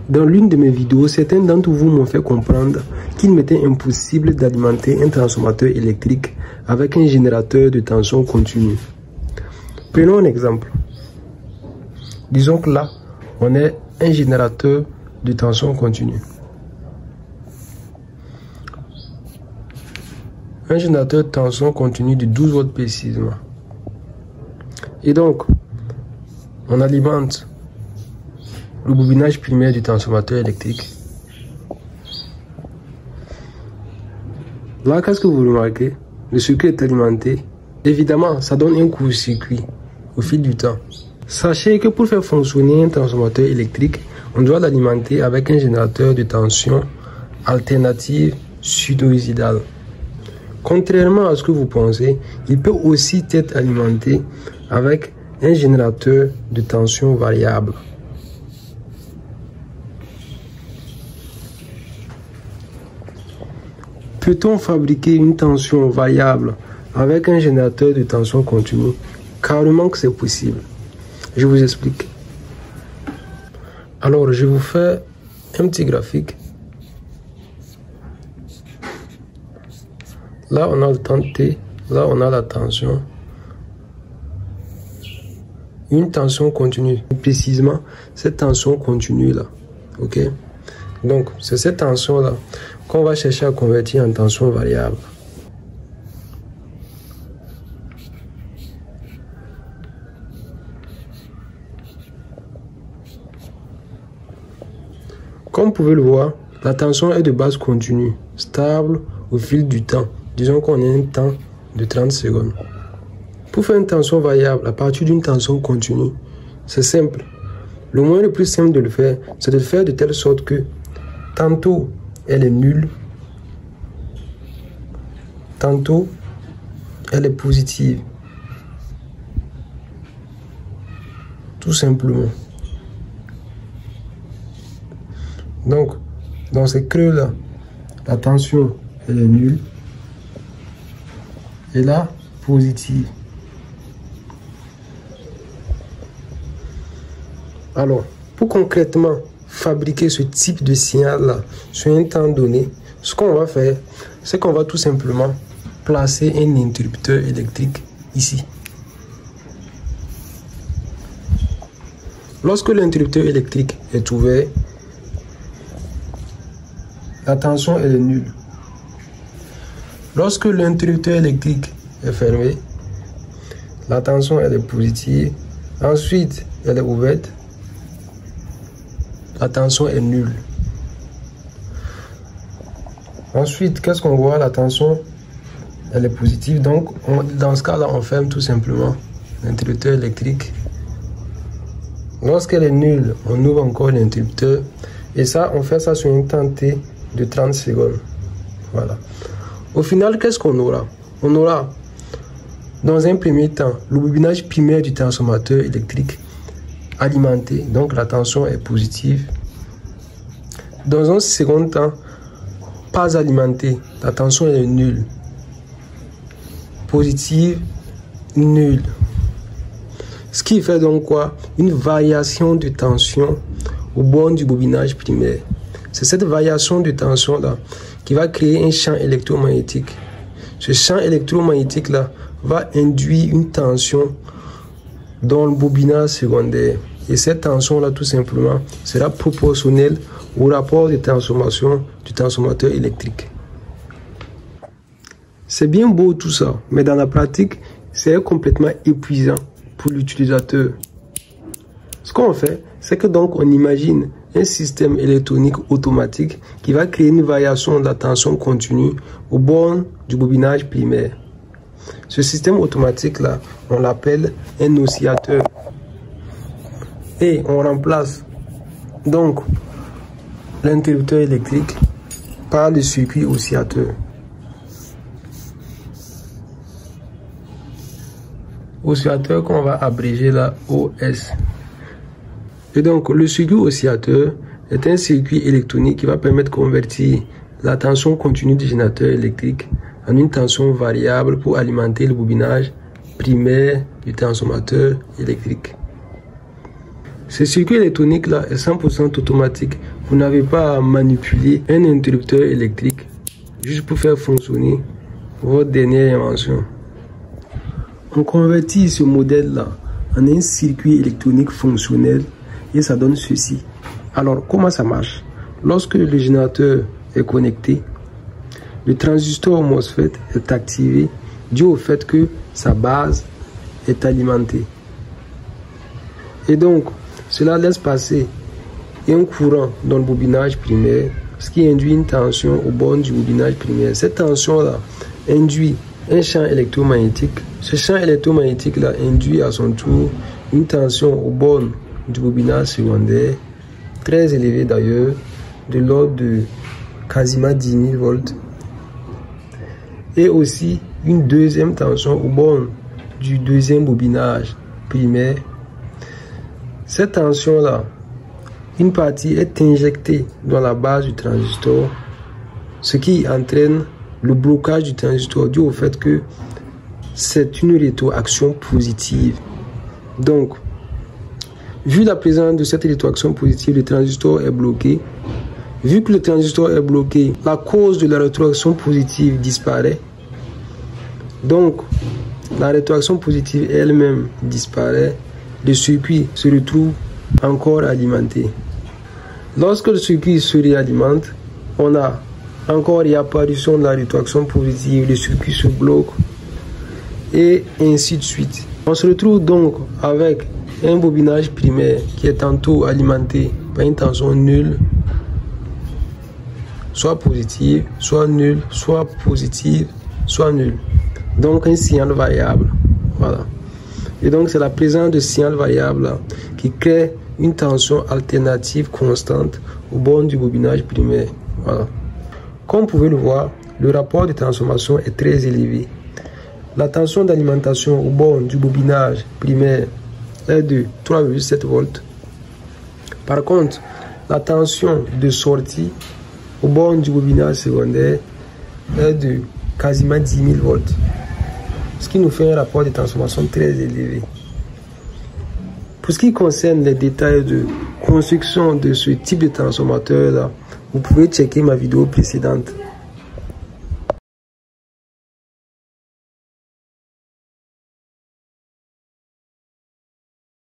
Dans l'une de mes vidéos, certains d'entre vous m'ont fait comprendre qu'il m'était impossible d'alimenter un transformateur électrique avec un générateur de tension continue. Prenons un exemple. Disons que là, on a un générateur de tension continue. Un générateur de tension continue de 12 volts précisément. Et donc, on alimente le bobinage primaire du transformateur électrique. Là, qu'est-ce que vous remarquez? Le circuit est alimenté. Évidemment, ça donne un court-circuit au fil du temps. Sachez que pour faire fonctionner un transformateur électrique, on doit l'alimenter avec un générateur de tension alternative sinusoïdale. Contrairement à ce que vous pensez, il peut aussi être alimenté avec un générateur de tension variable. Peut-on fabriquer une tension variable avec un générateur de tension continue? Carrément que c'est possible. Je vous explique. Alors, je vous fais un petit graphique. Là, on a le temps T. Là, on a la tension. Une tension continue. Précisément, cette tension continue là. Ok? Donc, c'est cette tension là qu'on va chercher à convertir en tension variable. Comme vous pouvez le voir, la tension est de base continue, stable au fil du temps. Disons qu'on a un temps de 30 secondes. Pour faire une tension variable à partir d'une tension continue, c'est simple. Le moyen le plus simple de le faire, c'est de le faire de telle sorte que tantôt elle est nulle, tantôt elle est positive. Tout simplement. Donc, dans ces creux-là, la tension elle est nulle et là, positive. Alors, pour concrètement fabriquer ce type de signal-là sur un temps donné, ce qu'on va faire, c'est qu'on va tout simplement placer un interrupteur électrique ici. Lorsque l'interrupteur électrique est ouvert, la tension elle est nulle. Lorsque l'interrupteur électrique est fermé, la tension elle est positive. Ensuite, elle est ouverte. La tension est nulle. Ensuite, qu'est-ce qu'on voit? La tension, elle est positive. Donc, dans ce cas-là, on ferme tout simplement l'interrupteur électrique. Lorsqu'elle est nulle, on ouvre encore l'interrupteur. Et ça, on fait ça sur un temps T de 30 secondes. Voilà. Au final, qu'est-ce qu'on aura? On aura, dans un premier temps, le bobinage primaire du transformateur électrique alimenté, donc la tension est positive. Dans un second temps, pas alimenté, la tension est nulle. Positive, nulle. Ce qui fait donc quoi? Une variation de tension au bord du bobinage primaire. C'est cette variation de tension là qui va créer un champ électromagnétique. Ce champ électromagnétique là va induire une tension dans le bobinage secondaire. Et cette tension-là, tout simplement, sera proportionnelle au rapport de transformation du transformateur électrique. C'est bien beau tout ça, mais dans la pratique, c'est complètement épuisant pour l'utilisateur. Ce qu'on fait, c'est que donc on imagine un système électronique automatique qui va créer une variation de la tension continue au bord du bobinage primaire. Ce système automatique-là, on l'appelle un oscillateur. Et on remplace donc l'interrupteur électrique par le circuit oscillateur. Oscillateur qu'on va abréger là OS. Et donc le circuit oscillateur est un circuit électronique qui va permettre de convertir la tension continue du générateur électrique en une tension variable pour alimenter le bobinage primaire du transformateur électrique. Ce circuit électronique là est 100% automatique. Vous n'avez pas à manipuler un interrupteur électrique juste pour faire fonctionner votre dernière invention. On convertit ce modèle là en un circuit électronique fonctionnel et ça donne ceci. Alors comment ça marche? Lorsque le générateur est connecté, le transistor MOSFET est activé dû au fait que sa base est alimentée. Et donc, cela laisse passer un courant dans le bobinage primaire, ce qui induit une tension au bord du bobinage primaire. Cette tension-là induit un champ électromagnétique. Ce champ électromagnétique-là induit à son tour une tension au bord du bobinage secondaire, très élevée d'ailleurs, de l'ordre de quasiment 10 000 volts. Et aussi une deuxième tension au bord du deuxième bobinage primaire. Cette tension-là, une partie est injectée dans la base du transistor, ce qui entraîne le blocage du transistor dû au fait que c'est une rétroaction positive. Donc, vu la présence de cette rétroaction positive, le transistor est bloqué. Vu que le transistor est bloqué, la cause de la rétroaction positive disparaît. Donc, la rétroaction positive elle-même disparaît. Le circuit se retrouve encore alimenté. Lorsque le circuit se réalimente, on a encore réapparition de la rétroaction positive, le circuit se bloque et ainsi de suite. On se retrouve donc avec un bobinage primaire qui est tantôt alimenté par une tension nulle, soit positive, soit nulle, soit positive, soit nulle. Donc un signal variable. Voilà. Et donc c'est la présence de signal variable là, qui crée une tension alternative constante au bord du bobinage primaire. Voilà. Comme vous pouvez le voir, le rapport de transformation est très élevé. La tension d'alimentation au bord du bobinage primaire est de 3,7 volts. Par contre, la tension de sortie au bord du bobinage secondaire est de quasiment 10 000 volts. Ce qui nous fait un rapport de transformation très élevé. Pour ce qui concerne les détails de construction de ce type de transformateur là, vous pouvez checker ma vidéo précédente.